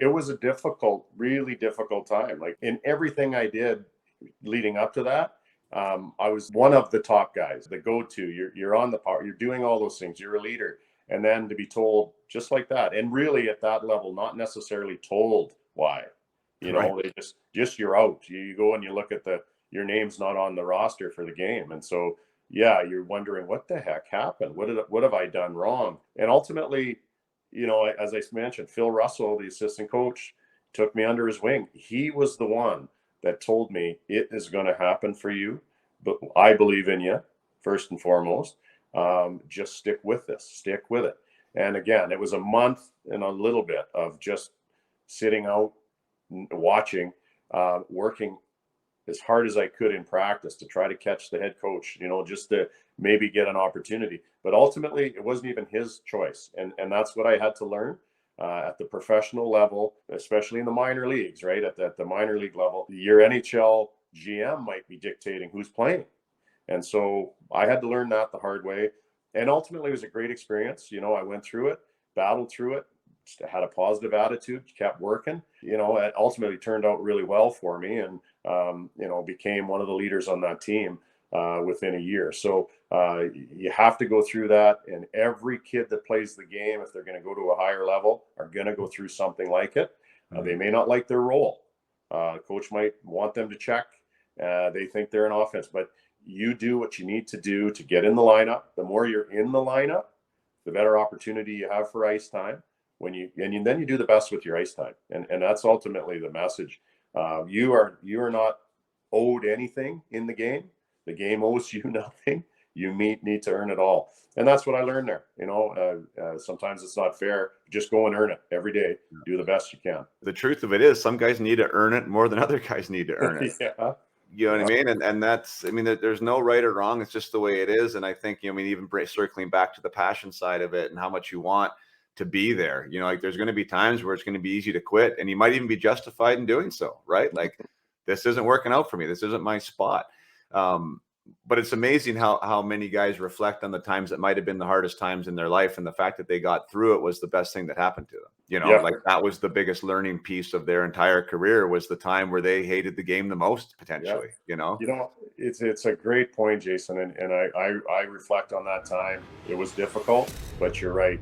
It was a difficult, really difficult time. Like in everything I did leading up to that, I was one of the top guys, the go-to. You're on the power, you're doing all those things, you're a leader. And then to be told just like that, and really at that level, not necessarily told why. Right. They just you're out. You go and you look at your name's not on the roster for the game. And so yeah, you're wondering what the heck happened? What have I done wrong? And ultimately, as I mentioned, Phil Russell, the assistant coach, took me under his wing. He was the one that told me it is going to happen for you, but I believe in you first and foremost. Just stick with this, stick with it. And again, it was a month and a little bit of just sitting out, watching, working as hard as I could in practice to try to catch the head coach, just to maybe get an opportunity. But ultimately, it wasn't even his choice. And that's what I had to learn at the professional level, especially in the minor leagues, right? At the minor league level, your NHL GM might be dictating who's playing. And so I had to learn that the hard way. And ultimately, it was a great experience. I went through it, battled through it, had a positive attitude, kept working. It ultimately turned out really well for me, and became one of the leaders on that team within a year. So you have to go through that, and every kid that plays the game, if they're going to go to a higher level, are going to go through something like it. They may not like their role. Coach might want them to check. They think they're an offense, but you do what you need to do to get in the lineup. The more you're in the lineup, the better opportunity you have for ice time. Then you do the best with your ice time, and that's ultimately the message. You are not owed anything in the game. The game owes you nothing. You need to earn it all, and that's what I learned there. Sometimes it's not fair. Just go and earn it every day. Do the best you can. The truth of it is, some guys need to earn it more than other guys need to earn it. Yeah. You know what I mean? And that's, there's no right or wrong. It's just the way it is. And I think, even circling back to the passion side of it and how much you want to be there, like there's going to be times where it's going to be easy to quit, and you might even be justified in doing so, right? Like, this isn't working out for me. This isn't my spot. But it's amazing how many guys reflect on the times that might have been the hardest times in their life, and the fact that they got through it was the best thing that happened to them. Yeah. Like that was the biggest learning piece of their entire career, was the time where they hated the game the most, potentially. It's a great point, Jason, and I reflect on that time. It was difficult, but you're right.